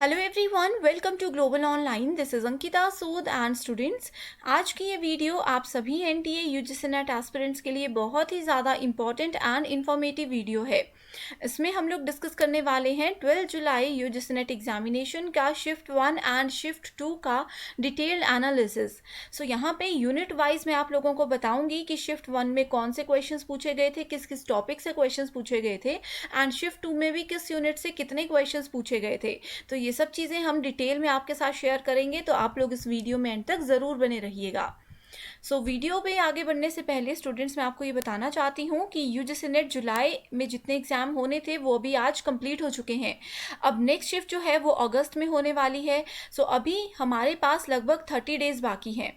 Hello everyone, welcome to global online. This is Ankita Sood and students. आज की ये video आप सभी एनटीए यूजीसी नेट एस्पिरेंट्स के लिए बहुत ही ज़्यादा इंपॉर्टेंट एंड इन्फॉर्मेटिव वीडियो है। इसमें हम लोग डिस्कस करने वाले हैं 12 जुलाई यूजीसी नेट एग्जामिनेशन का शिफ्ट 1 एंड शिफ्ट 2 का डिटेल्ड एनालिसिस। सो यहाँ पे यूनिट वाइज मैं आप लोगों को बताऊंगी कि शिफ्ट 1 में कौन से क्वेश्चंस पूछे गए थे, किस किस टॉपिक से क्वेश्चंस पूछे गए थे, एंड शिफ्ट 2 में भी किस यूनिट से कितने क्वेश्चंस पूछे गए थे। तो ये सब चीज़ें हम डिटेल में आपके साथ शेयर करेंगे, तो आप लोग इस वीडियो में एंड तक ज़रूर बने रहिएगा। वीडियो पे आगे बढ़ने से पहले स्टूडेंट्स मैं आपको ये बताना चाहती हूँ कि यूजीसी नेट जुलाई में जितने एग्जाम होने थे वो भी आज कंप्लीट हो चुके हैं। अब नेक्स्ट शिफ्ट जो है वो अगस्त में होने वाली है। अभी हमारे पास लगभग 30 डेज बाकी हैं।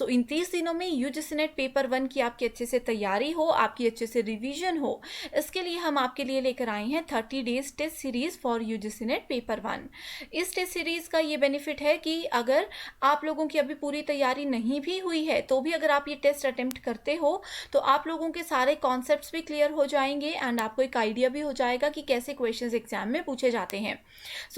इन 30 दिनों में यूजीसी नेट पेपर 1 की आपकी अच्छे से तैयारी हो, आपकी अच्छे से रिविजन हो, इसके लिए हम आपके लिए लेकर आए हैं 30 days test series for UGC NET paper 1। इस टेस्ट सीरीज का ये बेनिफिट है कि अगर आप लोगों की अभी पूरी तैयारी नहीं भी हुई है तो भी अगर आप ये टेस्ट अटेम्प्ट करते हो तो आप लोगों के सारे कॉन्सेप्ट्स भी क्लियर हो जाएंगे एंड आपको एक आइडिया भी हो जाएगा कि कैसे क्वेश्चंस एग्जाम में पूछे जाते हैं।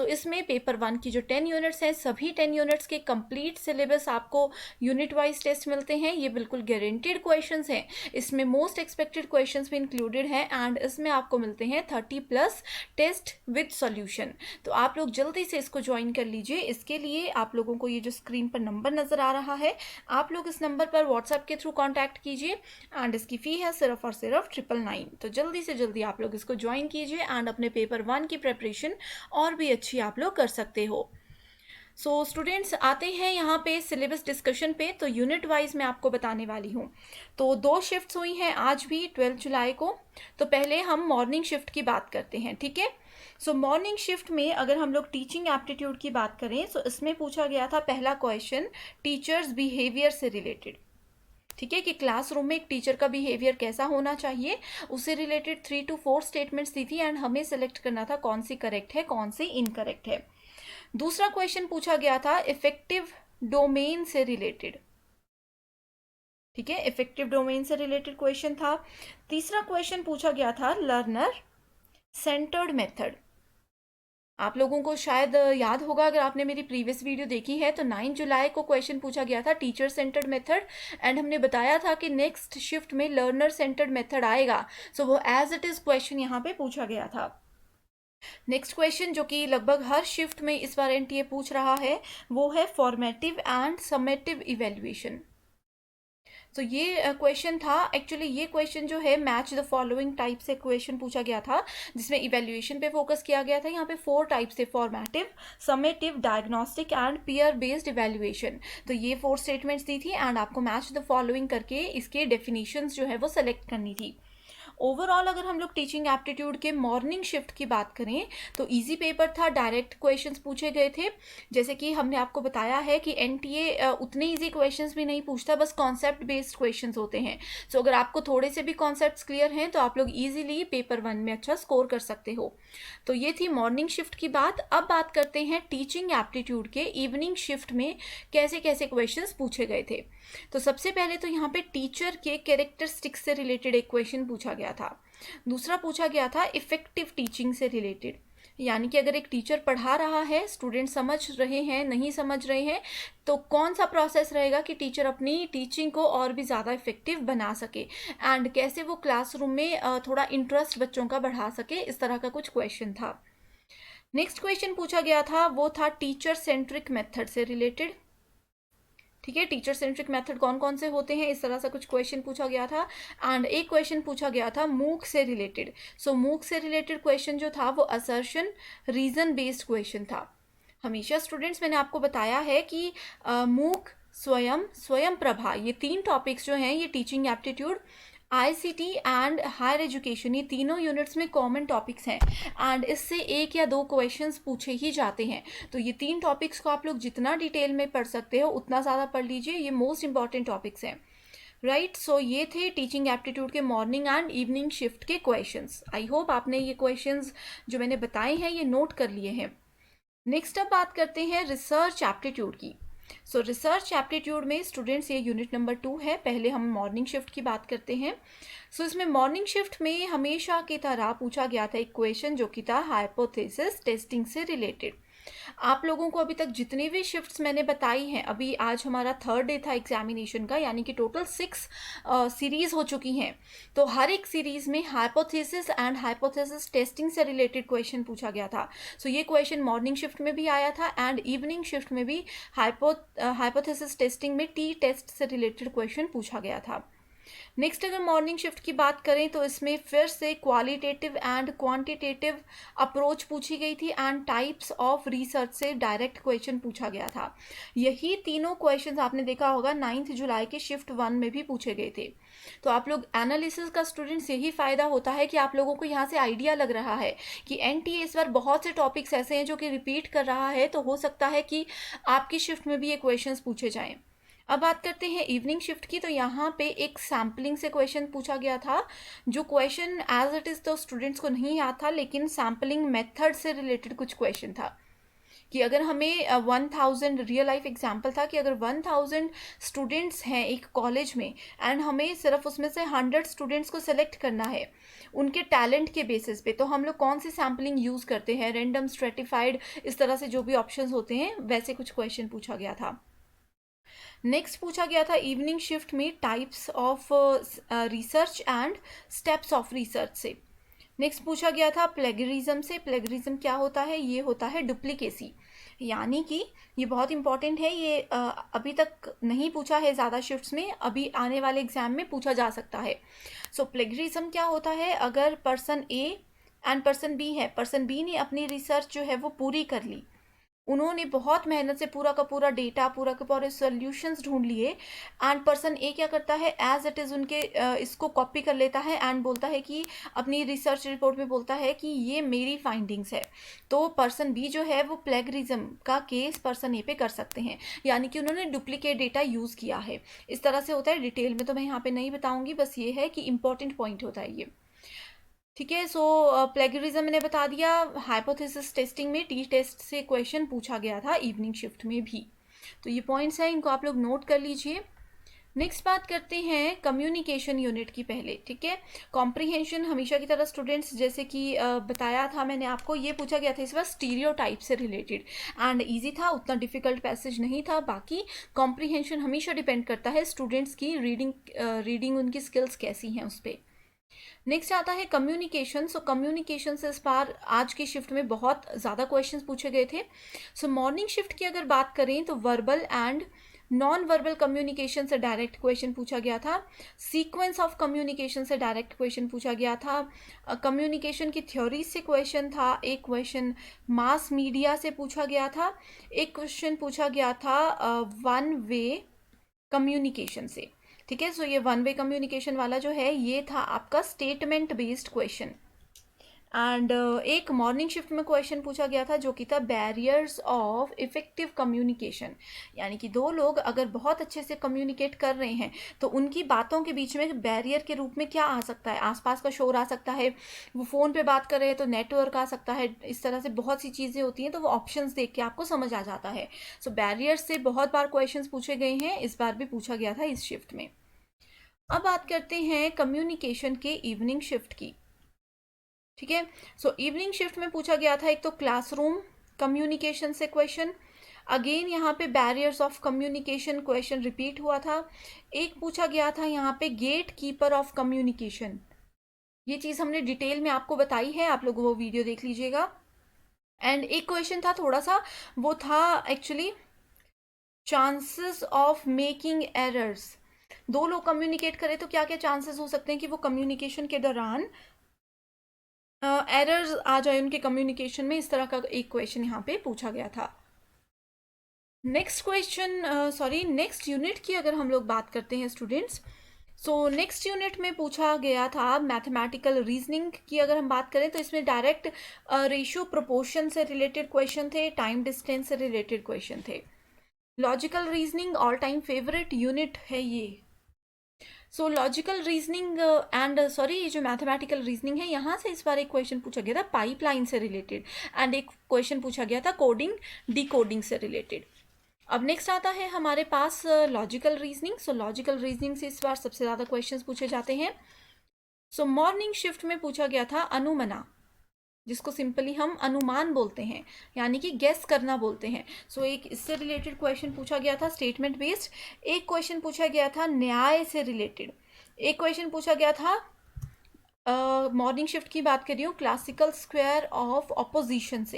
इसमें पेपर 1 की जो 10 यूनिट्स हैं, सभी 10 यूनिट्स के कंप्लीट सिलेबस आपको यूनिट वाइज टेस्ट मिलते हैं। ये बिल्कुल गारंटीड क्वेश्चंस हैं। इसमें मोस्ट एक्सपेक्टेड क्वेश्चंस भी इंक्लूडेड हैं एंड इसमें आपको मिलते हैं 30+ टेस्ट विद सॉल्यूशन। तो आप लोग जल्दी से इसको ज्वाइन कर लीजिए। इसके लिए आप लोगों को ये जो स्क्रीन पर नंबर नजर आ रहा है, आप लोग इस नंबर पर व्हाट्सएप के थ्रू कांटेक्ट कीजिए एंड इसकी फ़ी है सिर्फ और सिर्फ 999। तो जल्दी से जल्दी आप लोग इसको ज्वाइन कीजिए एंड अपने पेपर 1 की प्रेपरेशन और भी अच्छी आप लोग कर सकते हो। स्टूडेंट्स आते हैं यहाँ पे सिलेबस डिस्कशन पे। तो यूनिट वाइज मैं आपको बताने वाली हूँ। तो 2 शिफ्ट्स हुई हैं आज भी 12 जुलाई को। तो पहले हम मॉर्निंग शिफ्ट की बात करते हैं, ठीक है। मॉर्निंग शिफ्ट में अगर हम लोग टीचिंग एप्टीट्यूड की बात करें तो इसमें पूछा गया था पहला क्वेश्चन टीचर्स बिहेवियर से रिलेटेड, ठीक है, कि क्लासरूम में एक टीचर का बिहेवियर कैसा होना चाहिए, उससे रिलेटेड 3 to 4 स्टेटमेंट्स दी थी एंड हमें सेलेक्ट करना था कौन सी करेक्ट है कौन सी इनकरेक्ट है। दूसरा क्वेश्चन पूछा गया था इफेक्टिव डोमेन से रिलेटेड, ठीक है, इफेक्टिव डोमेन से रिलेटेड क्वेश्चन था। तीसरा क्वेश्चन पूछा गया था लर्नर सेंटर्ड मेथड। आप लोगों को शायद याद होगा, अगर आपने मेरी प्रीवियस वीडियो देखी है तो 9 जुलाई को क्वेश्चन पूछा गया था टीचर सेंटर्ड मेथड एंड हमने बताया था कि नेक्स्ट शिफ्ट में लर्नर सेंटर्ड मेथड आएगा। वो एज इट इज क्वेश्चन यहाँ पे पूछा गया था। नेक्स्ट क्वेश्चन जो कि लगभग हर शिफ्ट में इस बार एनटीए पूछ रहा है वो है फॉर्मेटिव एंड समेटिव इवेल्युएशन। तो ये क्वेश्चन था। एक्चुअली ये क्वेश्चन जो है मैच द फॉलोइंग टाइप से क्वेश्चन पूछा गया था, जिसमें इवेल्युएशन पे फोकस किया गया था। यहाँ पे 4 टाइप से, formative, summative, diagnostic and peer based evaluation. तो ये 4 स्टेटमेंट्स दी थी एंड आपको मैच द फॉलोइंग करके इसके डेफिनेशंस जो है वो सेलेक्ट करनी थी। ओवरऑल अगर हम लोग टीचिंग एप्टीट्यूड के मॉर्निंग शिफ्ट की बात करें तो इजी पेपर था, डायरेक्ट क्वेश्चंस पूछे गए थे। जैसे कि हमने आपको बताया है कि एनटीए उतने इजी क्वेश्चंस भी नहीं पूछता, बस कॉन्सेप्ट बेस्ड क्वेश्चंस होते हैं। अगर आपको थोड़े से भी कॉन्सेप्ट्स क्लियर हैं तो आप लोग ईजिली पेपर 1 में अच्छा स्कोर कर सकते हो। तो ये थी मॉर्निंग शिफ्ट की बात। अब बात करते हैं टीचिंग एप्टीट्यूड के इवनिंग शिफ्ट में कैसे कैसे क्वेश्चंस पूछे गए थे। तो सबसे पहले तो यहाँ पे टीचर के कैरेक्टरिस्टिक्स से रिलेटेड एक क्वेश्चन पूछा गया था। दूसरा पूछा गया था इफेक्टिव टीचिंग से रिलेटेड, यानी कि अगर एक टीचर पढ़ा रहा है, स्टूडेंट समझ रहे हैं नहीं समझ रहे हैं, तो कौन सा प्रोसेस रहेगा कि टीचर अपनी टीचिंग को और भी ज़्यादा इफेक्टिव बना सके एंड कैसे वो क्लासरूम में थोड़ा इंटरेस्ट बच्चों का बढ़ा सके। इस तरह का कुछ क्वेश्चन था। नेक्स्ट क्वेश्चन पूछा गया था वो था टीचर सेंट्रिक मेथड से रिलेटेड, ठीक है, टीचर सेंट्रिक मेथड कौन कौन से होते हैं, इस तरह से कुछ क्वेश्चन पूछा गया था। एंड एक क्वेश्चन पूछा गया था मूक से रिलेटेड। मूक से रिलेटेड क्वेश्चन जो था वो असर्शन रीजन बेस्ड क्वेश्चन था। हमेशा स्टूडेंट्स मैंने आपको बताया है कि मूक, स्वयं प्रभा, ये 3 टॉपिक्स जो हैं ये teaching aptitude, ICT and higher education, ये तीनों यूनिट्स में कॉमन टॉपिक्स हैं एंड इससे 1 या 2 क्वेश्चंस पूछे ही जाते हैं। तो ये 3 टॉपिक्स को आप लोग जितना डिटेल में पढ़ सकते हो उतना ज़्यादा पढ़ लीजिए, ये मोस्ट इंपॉर्टेंट टॉपिक्स हैं, राइट। ये थे टीचिंग एप्टीट्यूड के मॉर्निंग एंड इवनिंग शिफ्ट के क्वेश्चंस। आई होप आपने ये क्वेश्चंस जो मैंने बताए हैं ये नोट कर लिए हैं। नेक्स्ट अब बात करते हैं रिसर्च एप्टीट्यूड की। रिसर्च एप्टीट्यूड में स्टूडेंट्स ये यूनिट नंबर 2 है। पहले हम मॉर्निंग शिफ्ट की बात करते हैं। इसमें मॉर्निंग शिफ्ट में हमेशा की तरह पूछा गया था एक क्वेश्चन जो कि था हाइपोथेसिस टेस्टिंग से रिलेटेड। आप लोगों को अभी तक जितनी भी शिफ्ट्स मैंने बताई हैं, अभी आज हमारा 3rd डे था एग्जामिनेशन का, यानी कि टोटल 6 सीरीज हो चुकी हैं। तो हर एक सीरीज में हाइपोथेसिस एंड हाइपोथेसिस टेस्टिंग से रिलेटेड क्वेश्चन पूछा गया था। सो ये क्वेश्चन मॉर्निंग शिफ्ट में भी आया था एंड इवनिंग शिफ्ट में भी हाइपोथेसिस टेस्टिंग में टी टेस्ट से रिलेटेड क्वेश्चन पूछा गया था। नेक्स्ट अगर मॉर्निंग शिफ्ट की बात करें तो इसमें फिर से क्वालिटेटिव एंड क्वांटिटेटिव अप्रोच पूछी गई थी एंड टाइप्स ऑफ रिसर्च से डायरेक्ट क्वेश्चन पूछा गया था। यही तीनों क्वेश्चंस आपने देखा होगा 9 जुलाई के शिफ्ट 1 में भी पूछे गए थे। तो आप लोग एनालिसिस का स्टूडेंट्स यही फ़ायदा होता है कि आप लोगों को यहाँ से आइडिया लग रहा है कि एनटीए इस बार बहुत से टॉपिक्स ऐसे हैं जो कि रिपीट कर रहा है, तो हो सकता है कि आपकी शिफ्ट में भी ये क्वेश्चंस पूछे जाएं। अब बात करते हैं इवनिंग शिफ्ट की। तो यहाँ पे एक सैम्पलिंग से क्वेश्चन पूछा गया था, जो क्वेश्चन एज इट इज़ तो स्टूडेंट्स को नहीं याद था, लेकिन सैम्पलिंग मेथड से रिलेटेड कुछ क्वेश्चन था कि अगर हमें 1000 रियल लाइफ एग्जाम्पल था कि अगर 1000 स्टूडेंट्स हैं एक कॉलेज में एंड हमें सिर्फ उसमें से 100 स्टूडेंट्स को सेलेक्ट करना है उनके टैलेंट के बेसिस पे, तो हम लोग कौन सी सैम्पलिंग यूज़ करते हैं, रेंडम, स्ट्रेटिफाइड, इस तरह से जो भी ऑप्शंस होते हैं वैसे कुछ क्वेश्चन पूछा गया था। नेक्स्ट पूछा गया था इवनिंग शिफ्ट में types of research and steps of research से। नेक्स्ट पूछा गया था प्लेगरिज्म से। प्लेगरिज्म क्या होता है? ये होता है डुप्लीकेसी, यानी कि ये बहुत इंपॉर्टेंट है, ये अभी तक नहीं पूछा है ज़्यादा शिफ्ट्स में, अभी आने वाले एग्जाम में पूछा जा सकता है। सो प्लेगरिज्म क्या होता है? अगर person A and person B है, पर्सन बी ने अपनी रिसर्च जो है वो पूरी कर ली, उन्होंने बहुत मेहनत से पूरा का पूरा डेटा, पूरा के पूरे सॉल्यूशंस ढूंढ लिए एंड पर्सन ए क्या करता है, एज इट इज़ उनके इसको कॉपी कर लेता है एंड बोलता है कि अपनी रिसर्च रिपोर्ट में बोलता है कि ये मेरी फाइंडिंग्स है। तो पर्सन बी जो है वो प्लेगरिज्म का केस पर्सन ए पे कर सकते हैं, यानी कि उन्होंने डुप्लीकेट डेटा यूज़ किया है। इस तरह से होता है, डिटेल में तो मैं यहाँ पे नहीं बताऊँगी, बस ये है कि इंपॉर्टेंट पॉइंट होता है ये। ठीक है, सो प्लेगरिज्म मैंने बता दिया। हाइपोथेसिस टेस्टिंग में टी टेस्ट से क्वेश्चन पूछा गया था इवनिंग शिफ्ट में भी। तो ये पॉइंट्स हैं, इनको आप लोग नोट कर लीजिए। नेक्स्ट बात करते हैं कम्युनिकेशन यूनिट की पहले। ठीक है, कॉम्प्रिहेंशन हमेशा की तरह स्टूडेंट्स, जैसे कि बताया था मैंने आपको, ये पूछा गया था इस बार स्टीरियोटाइप से रिलेटेड एंड इजी था, उतना डिफिकल्ट पैसेज नहीं था। बाकी कॉम्प्रिहेंशन हमेशा डिपेंड करता है स्टूडेंट्स की रीडिंग उनकी स्किल्स कैसी हैं उस पर। नेक्स्ट आता है कम्युनिकेशन। सो कम्युनिकेशन से इस बार आज की शिफ्ट में बहुत ज़्यादा क्वेश्चंस पूछे गए थे। सो मॉर्निंग शिफ्ट की अगर बात करें तो verbal and non verbal communication से डायरेक्ट क्वेश्चन पूछा गया था। सीक्वेंस ऑफ कम्युनिकेशन से डायरेक्ट क्वेश्चन पूछा गया था। कम्युनिकेशन की थ्योरी से क्वेश्चन था। एक क्वेश्चन मास मीडिया से पूछा गया था। एक क्वेश्चन पूछा गया था वन वे कम्युनिकेशन से। ठीक है, सो ये वन वे कम्युनिकेशन वाला जो है ये था आपका स्टेटमेंट बेस्ड क्वेश्चन। एंड एक मॉर्निंग शिफ्ट में क्वेश्चन पूछा गया था जो कि था बैरियर्स ऑफ इफेक्टिव कम्युनिकेशन, यानी कि दो लोग अगर बहुत अच्छे से कम्युनिकेट कर रहे हैं तो उनकी बातों के बीच में बैरियर के रूप में क्या आ सकता है? आसपास का शोर आ सकता है, वो फ़ोन पे बात कर रहे हैं तो नेटवर्क आ सकता है, इस तरह से बहुत सी चीज़ें होती हैं, तो वो ऑप्शंस देख के आपको समझ आ जाता है। सो बैरियर्स से बहुत बार क्वेश्चन पूछे गए हैं, इस बार भी पूछा गया था इस शिफ्ट में। अब बात करते हैं कम्युनिकेशन के इवनिंग शिफ्ट की। ठीक है, सो इवनिंग शिफ्ट में पूछा गया था एक तो क्लासरूम कम्युनिकेशन से क्वेश्चन, अगेन यहाँ पे barriers of communication question repeat हुआ था। एक पूछा गया था यहाँ पे गेट कीपर ऑफ कम्युनिकेशन, ये चीज़ हमने डिटेल में आपको बताई है, आप लोग वो वीडियो देख लीजिएगा। एंड एक क्वेश्चन था थोड़ा सा, वो था actually chances of making errors. दो लोग कम्युनिकेट करें तो क्या क्या चांसेस हो सकते हैं कि वो कम्युनिकेशन के दौरान एरर्स आ जाए उनके कम्युनिकेशन में, इस तरह का एक क्वेश्चन यहाँ पे पूछा गया था। नेक्स्ट क्वेश्चन नेक्स्ट यूनिट की अगर हम लोग बात करते हैं स्टूडेंट्स, सो नेक्स्ट यूनिट में पूछा गया था मैथमेटिकल रीजनिंग की। अगर हम बात करें तो इसमें डायरेक्ट रेशियो प्रोपोर्शन से रिलेटेड क्वेश्चन थे, टाइम डिस्टेंस से रिलेटेड क्वेश्चन थे। Logical reasoning all time favourite unit है ये। सो लॉजिकल रीजनिंग एंड ये जो मैथमेटिकल रीजनिंग है, यहाँ से इस बार एक क्वेश्चन पूछा गया था पाइपलाइन से रिलेटेड एंड एक क्वेश्चन पूछा गया था कोडिंग डिकोडिंग से रिलेटेड। अब नेक्स्ट आता है हमारे पास logical reasoning. So logical reasoning से इस बार सबसे ज़्यादा क्वेश्चंस पूछे जाते हैं। सो मॉर्निंग शिफ्ट में पूछा गया था अनुमना, जिसको सिंपली हम अनुमान बोलते हैं, यानी कि गेस करना बोलते हैं। सो एक इससे रिलेटेड क्वेश्चन पूछा गया था स्टेटमेंट बेस्ड, एक क्वेश्चन पूछा गया था न्याय से रिलेटेड, एक क्वेश्चन पूछा गया था मॉर्निंग शिफ्ट की बात कर रही हूँ, क्लासिकल स्क्वायर ऑफ ऑपोजिशन से,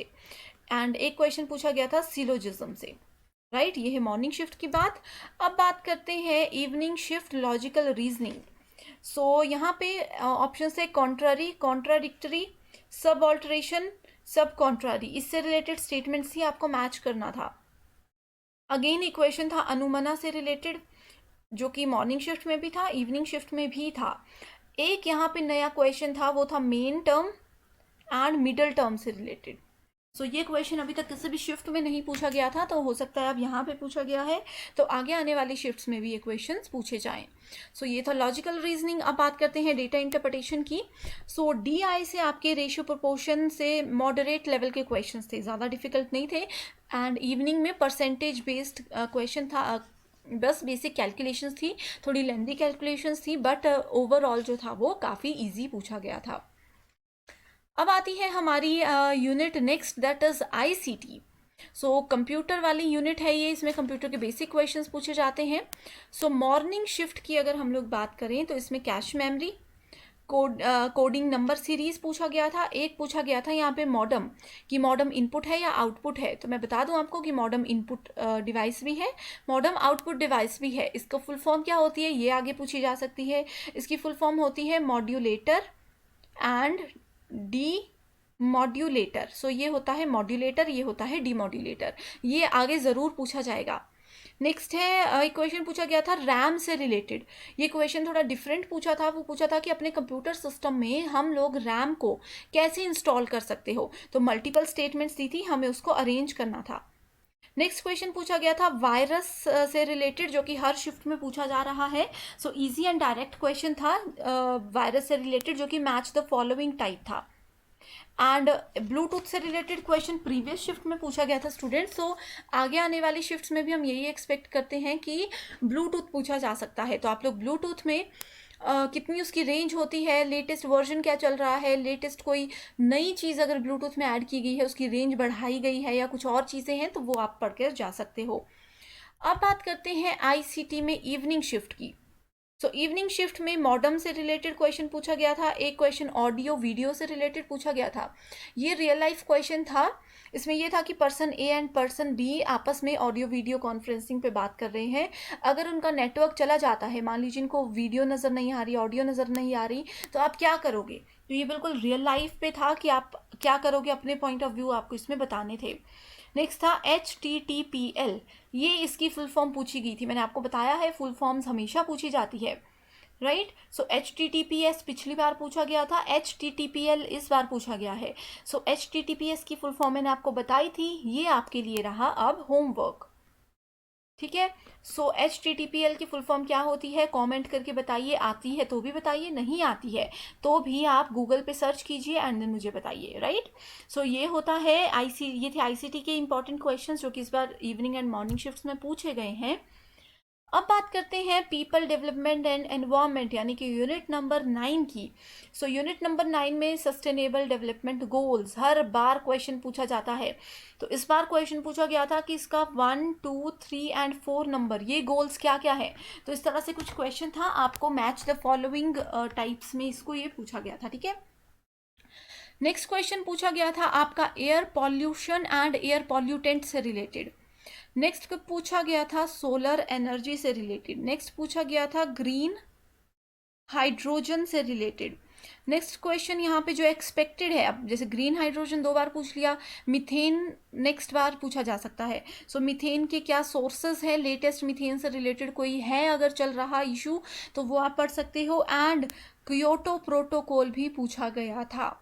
एंड एक क्वेश्चन पूछा गया था सिलोजिज्म से। राइट, ये है मॉर्निंग शिफ्ट की बात। अब बात करते हैं इवनिंग शिफ्ट लॉजिकल रीजनिंग। सो यहाँ पे ऑप्शन है कॉन्ट्ररी, कॉन्ट्राडिक्टरी, सब ऑल्टरेशन, सब कॉन्ट्रारी। इससे रिलेटेड स्टेटमेंट्स ही आपको मैच करना था। अगेन इक्वेशन था अनुमना से रिलेटेड, जो कि मॉर्निंग शिफ्ट में भी था, इवनिंग शिफ्ट में भी था। एक यहाँ पे नया क्वेश्चन था, वो था main term and middle term से रिलेटेड। सो ये क्वेश्चन अभी तक किसी भी शिफ्ट में नहीं पूछा गया था, तो हो सकता है अब यहाँ पे पूछा गया है, तो आगे आने वाली शिफ्ट्स में भी ये क्वेश्चंस पूछे जाएं। सो ये था लॉजिकल रीजनिंग। अब बात करते हैं डेटा इंटरप्रिटेशन की। सो DI से आपके रेशियो प्रोपोर्शन से मॉडरेट लेवल के क्वेश्चंस थे, ज़्यादा डिफिकल्ट नहीं थे। एंड इवनिंग में परसेंटेज बेस्ड क्वेश्चन था, बस बेसिक कैलकुलेशंस थी, थोड़ी लेंथी कैलकुलेशंस थी, बट ओवरऑल जो था वो काफ़ी ईजी पूछा गया था। अब आती है हमारी unit next, that is ICT। So computer वाली यूनिट है ये, इसमें कंप्यूटर के बेसिक क्वेश्चंस पूछे जाते हैं। सो मॉर्निंग शिफ्ट की अगर हम लोग बात करें तो इसमें cache memory, coding number series पूछा गया था। एक पूछा गया था यहाँ पे मॉडम, कि मॉडम इनपुट है या आउटपुट है। तो मैं बता दूं आपको कि मॉडम इनपुट डिवाइस भी है, मॉडम आउटपुट डिवाइस भी है। इसका फुल फॉर्म क्या होती है ये आगे पूछी जा सकती है। इसकी फुल फॉर्म होती है मॉड्यूलेटर एंड डी मॉड्यूलेटर। सो ये होता है मॉड्यूलेटर, ये होता है डीमॉड्यूलेटर, ये आगे ज़रूर पूछा जाएगा। नेक्स्ट है एक क्वेश्चन पूछा गया था रैम से रिलेटेड। ये क्वेश्चन थोड़ा डिफरेंट पूछा था, वो पूछा था कि अपने कंप्यूटर सिस्टम में हम लोग रैम को कैसे इंस्टॉल कर सकते हो। तो मल्टीपल स्टेटमेंट्स दी थी, हमें उसको अरेंज करना था। नेक्स्ट क्वेश्चन पूछा गया था वायरस से रिलेटेड, जो कि हर शिफ्ट में पूछा जा रहा है। So easy and direct question था वायरस से रिलेटेड, जो कि मैच द फॉलोइंग टाइप था। एंड ब्लूटूथ से रिलेटेड क्वेश्चन प्रीवियस शिफ्ट में पूछा गया था स्टूडेंट्स। सो आगे आने वाली शिफ्ट्स में भी हम यही एक्सपेक्ट करते हैं कि ब्लूटूथ पूछा जा सकता है। तो आप लोग ब्लूटूथ में कितनी उसकी रेंज होती है, लेटेस्ट वर्जन क्या चल रहा है, लेटेस्ट कोई नई चीज़ अगर ब्लूटूथ में ऐड की गई है, उसकी रेंज बढ़ाई गई है या कुछ और चीज़ें हैं, तो वो आप पढ़ कर जा सकते हो। अब बात करते हैं ICT में इवनिंग शिफ्ट की। सो इवनिंग शिफ्ट में मॉडम से रिलेटेड क्वेश्चन पूछा गया था, एक क्वेश्चन ऑडियो वीडियो से रिलेटेड पूछा गया था। ये रियल लाइफ क्वेश्चन था। इसमें यह था कि person A and person B आपस में ऑडियो वीडियो कॉन्फ्रेंसिंग पे बात कर रहे हैं। अगर उनका नेटवर्क चला जाता है, मान लीजिए इनको वीडियो नज़र नहीं आ रही, ऑडियो नज़र नहीं आ रही, तो आप क्या करोगे। तो ये बिल्कुल रियल लाइफ पे था कि आप क्या करोगे, अपने पॉइंट ऑफ व्यू आपको इसमें बताने थे। नेक्स्ट था HTTPL। ये इसकी फुल फॉर्म पूछी गई थी, मैंने आपको बताया है फुल फॉर्म्स हमेशा पूछी जाती है, राइट। सो HTTPS पिछली बार पूछा गया था, HTTPL इस बार पूछा गया है। सो HTTPS की फुल फॉर्म मैंने आपको बताई थी, ये आपके लिए रहा अब होमवर्क, ठीक है। सो HTTPL की फुल फॉर्म क्या होती है, कमेंट करके बताइए। आती है तो भी बताइए, नहीं आती है तो भी आप गूगल पे सर्च कीजिए एंड देन मुझे बताइए, राइट। सो ये होता है ये थे ICT के इंपॉर्टेंट क्वेश्चंस, जो कि इस बार इवनिंग एंड मॉर्निंग शिफ्ट्स में पूछे गए हैं। अब बात करते हैं पीपल डेवलपमेंट एंड एनवायरनमेंट, यानी कि यूनिट नंबर 9 की। सो यूनिट नंबर 9 में सस्टेनेबल डेवलपमेंट गोल्स हर बार क्वेश्चन पूछा जाता है। तो इस बार क्वेश्चन पूछा गया था कि इसका 1, 2, 3 एंड 4 नंबर, ये गोल्स क्या क्या है। तो इस तरह से कुछ क्वेश्चन था, आपको मैच द फॉलोइंग टाइप्स में इसको ये पूछा गया था, ठीक है। नेक्स्ट क्वेश्चन पूछा गया था आपका air pollution and air pollutant से रिलेटेड। नेक्स्ट पूछा गया था सोलर एनर्जी से रिलेटेड। नेक्स्ट पूछा गया था ग्रीन हाइड्रोजन से रिलेटेड। नेक्स्ट क्वेश्चन यहाँ पे जो एक्सपेक्टेड है, अब जैसे ग्रीन हाइड्रोजन 2 बार पूछ लिया, मिथेन नेक्स्ट बार पूछा जा सकता है। सो मिथेन के क्या सोर्सेज है, लेटेस्ट मिथेन से रिलेटेड कोई है अगर चल रहा इशू तो वो आप पढ़ सकते हो। एंड क्योटो प्रोटोकॉल भी पूछा गया था।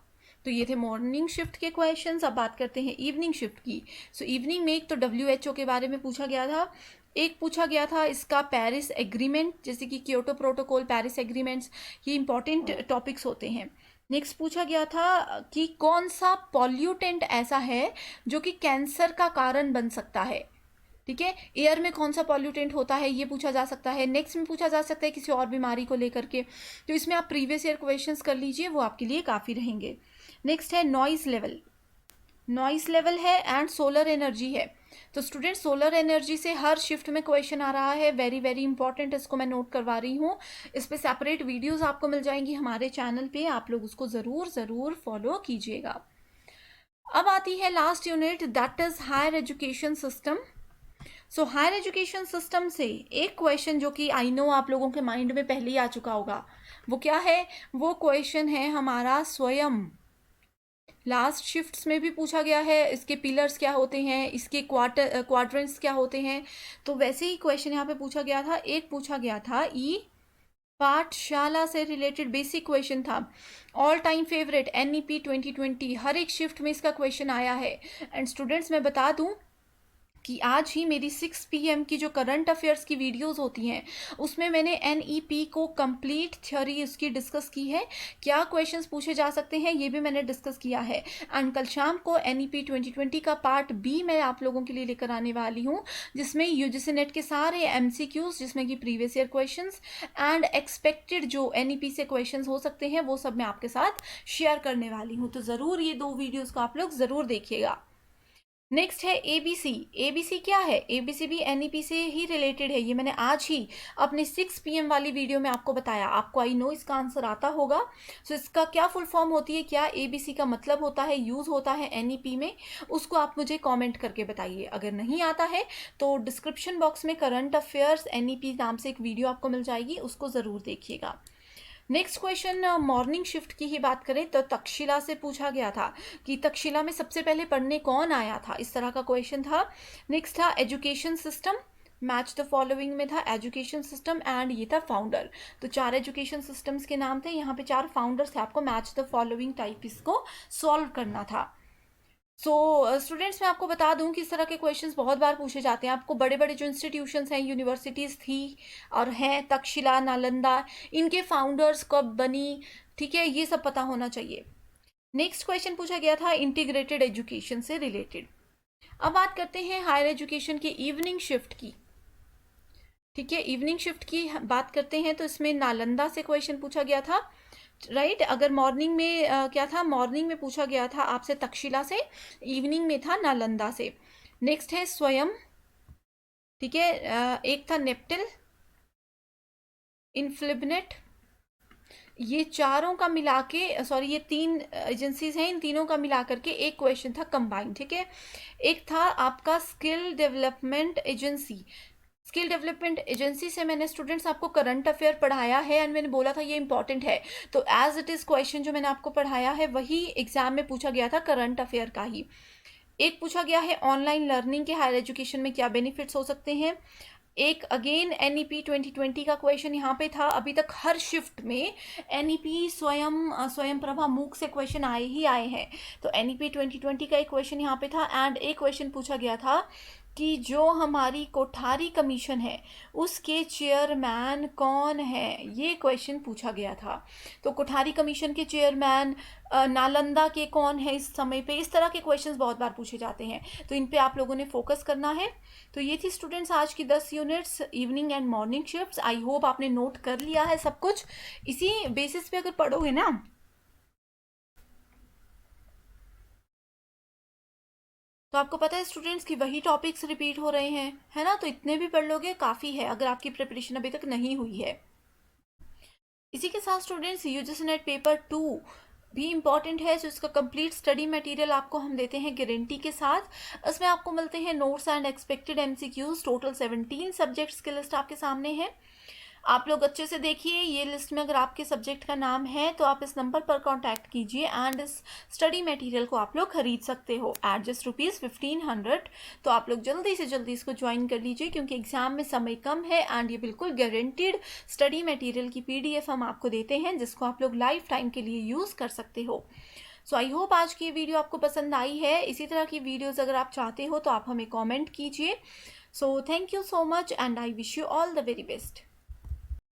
तो ये थे मॉर्निंग शिफ्ट के क्वेश्चंस। अब बात करते हैं इवनिंग शिफ्ट की। सो इवनिंग में एक तो WHO के बारे में पूछा गया था, एक पूछा गया था इसका पेरिस एग्रीमेंट, जैसे कि क्योटो प्रोटोकॉल, पेरिस एग्रीमेंट्स, ये इंपॉर्टेंट टॉपिक्स होते हैं। नेक्स्ट पूछा गया था कि कौन सा पॉल्यूटेंट ऐसा है जो कि कैंसर का कारण बन सकता है, ठीक है। एयर में कौन सा पॉल्यूटेंट होता है ये पूछा जा सकता है। नेक्स्ट में पूछा जा सकता है किसी और बीमारी को लेकर के। तो इसमें आप प्रीवियस ईयर क्वेश्चंस कर लीजिए, वो आपके लिए काफ़ी रहेंगे। नेक्स्ट है नॉइस लेवल, नॉइस लेवल है एंड सोलर एनर्जी है। तो स्टूडेंट सोलर एनर्जी से हर शिफ्ट में क्वेश्चन आ रहा है, वेरी वेरी इंपॉर्टेंट, इसको मैं नोट करवा रही हूँ। इस पे सेपरेट वीडियोस आपको मिल जाएंगी हमारे चैनल पे, आप लोग उसको ज़रूर फॉलो कीजिएगा। अब आती है last unit, that is higher education system. So higher education system से एक क्वेश्चन जो कि आई नो आप लोगों के माइंड में पहले ही आ चुका होगा, वो क्या है? वो क्वेश्चन है हमारा स्वयं। लास्ट शिफ्ट्स में भी पूछा गया है, इसके पिलर्स क्या होते हैं, इसके क्वाड्रेंट्स क्या होते हैं। तो वैसे ही क्वेश्चन यहाँ पे पूछा गया था, एक पूछा गया था ई पाठशाला से रिलेटेड बेसिक क्वेश्चन था, ऑल टाइम फेवरेट NEP 2020, हर एक शिफ्ट में इसका क्वेश्चन आया है। एंड स्टूडेंट्स मैं बता दूं कि आज ही मेरी 6 PM की जो करंट अफेयर्स की वीडियोस होती हैं उसमें मैंने NEP को कंप्लीट थ्योरी उसकी डिस्कस की है, क्या क्वेश्चंस पूछे जा सकते हैं ये भी मैंने डिस्कस किया है। एंड कल शाम को NEP 2020 का पार्ट B मैं आप लोगों के लिए लेकर आने वाली हूँ, जिसमें UGC नेट के सारे MCQs, जिसमें कि previous year questions and expected जो NEP से क्वेश्चंस हो सकते हैं वो सब मैं आपके साथ शेयर करने वाली हूँ। तो ज़रूर ये 2 वीडियोज़ को आप लोग ज़रूर देखिएगा। नेक्स्ट है ABC। ABC क्या है? ABC भी NEP से ही रिलेटेड है, ये मैंने आज ही अपने 6 PM वाली वीडियो में आपको बताया, आपको आई नो इसका आंसर आता होगा। सो इसका क्या फुल फॉर्म होती है, क्या ABC का मतलब होता है, यूज़ होता है NEP में, उसको आप मुझे कमेंट करके बताइए। अगर नहीं आता है तो डिस्क्रिप्शन बॉक्स में करंट अफेयर्स NEP नाम से एक वीडियो आपको मिल जाएगी, उसको ज़रूर देखिएगा। नेक्स्ट क्वेश्चन मॉर्निंग शिफ्ट की ही बात करें तो तक्षशिला से पूछा गया था कि तक्षशिला में सबसे पहले पढ़ने कौन आया था, इस तरह का क्वेश्चन था। नेक्स्ट था education system, match the following में था एजुकेशन सिस्टम एंड ये था फाउंडर। तो 4 एजुकेशन सिस्टम्स के नाम थे, यहाँ पे 4 फाउंडर्स थे, आपको मैच द फॉलोइंग टाइप इसको सॉल्व करना था। सो स्टूडेंट्स मैं आपको बता दूं कि इस तरह के क्वेश्चंस बहुत बार पूछे जाते हैं। आपको बड़े बड़े जो इंस्टीट्यूशंस हैं, यूनिवर्सिटीज़ थी और हैं, तक्षशिला, नालंदा, इनके फाउंडर्स कब बनी, ठीक है, ये सब पता होना चाहिए। नेक्स्ट क्वेश्चन पूछा गया था इंटीग्रेटेड एजुकेशन से रिलेटेड। अब बात करते हैं हायर एजुकेशन की इवनिंग शिफ्ट की, ठीक है, इवनिंग शिफ्ट की बात करते हैं तो इसमें नालंदा से क्वेश्चन पूछा गया था, राइट। अगर मॉर्निंग में क्या था, मॉर्निंग में पूछा गया था आपसे तक्षशिला से, इवनिंग में था नालंदा से। नेक्स्ट है स्वयं, ठीक है, एक था नेप्टिल, इन्फ्लिबनेट, ये चारों का मिला के, सॉरी ये 3 एजेंसीज हैं, इन तीनों का मिला करके एक क्वेश्चन था कंबाइंड, ठीक है। एक था आपका skill development agency, skill development agency से मैंने स्टूडेंट्स आपको करंट अफेयर पढ़ाया है एंड मैंने बोला था ये इंपॉर्टेंट है, तो एज इट इज़ क्वेश्चन जो मैंने आपको पढ़ाया है वही एग्जाम में पूछा गया था, करंट अफेयर का ही। एक पूछा गया है ऑनलाइन लर्निंग के हायर एजुकेशन में क्या बेनिफिट्स हो सकते हैं। एक अगेन NEP 2020 का क्वेश्चन यहाँ पे था, अभी तक हर शिफ्ट में NEP स्वयं प्रभा मूक से क्वेश्चन आए ही आए हैं, तो NEP 2020 का एक क्वेश्चन यहाँ पे था। एंड एक क्वेश्चन पूछा गया था कि जो हमारी कोठारी कमीशन है उसके चेयरमैन कौन है, ये क्वेश्चन पूछा गया था। तो कोठारी कमीशन के चेयरमैन नालंदा के कौन है इस समय पे, इस तरह के क्वेश्चंस बहुत बार पूछे जाते हैं, तो इन पे आप लोगों ने फोकस करना है। तो ये थी स्टूडेंट्स आज की 10 units evening and morning shifts. I hope आपने नोट कर लिया है सब कुछ, इसी बेसिस पे अगर पढ़ोगे ना तो आपको पता है स्टूडेंट्स कि वही टॉपिक्स रिपीट हो रहे हैं, है ना, तो इतने भी पढ़ लोगे काफ़ी है अगर आपकी प्रिपरेशन अभी तक नहीं हुई है। इसी के साथ स्टूडेंट्स UGC नेट पेपर 2 भी इम्पॉर्टेंट है, जो इसका कंप्लीट स्टडी मटेरियल आपको हम देते हैं गारंटी के साथ। इसमें आपको मिलते हैं notes and expected MCQs, total 17 subjects की लिस्ट आपके सामने है। आप लोग अच्छे से देखिए, ये लिस्ट में अगर आपके सब्जेक्ट का नाम है तो आप इस नंबर पर कांटेक्ट कीजिए एंड इस स्टडी मटेरियल को आप लोग खरीद सकते हो एट जस्ट ₹1500। तो आप लोग जल्दी से जल्दी इसको ज्वाइन कर लीजिए क्योंकि एग्जाम में समय कम है एंड ये बिल्कुल गारंटीड स्टडी मटेरियल की PDF हम आपको देते हैं जिसको आप लोग लाइफ टाइम के लिए यूज़ कर सकते हो। सो आई होप आज की वीडियो आपको पसंद आई है। इसी तरह की वीडियोज़ अगर आप चाहते हो तो आप हमें कॉमेंट कीजिए। So thank you so much and I wish you all the very best.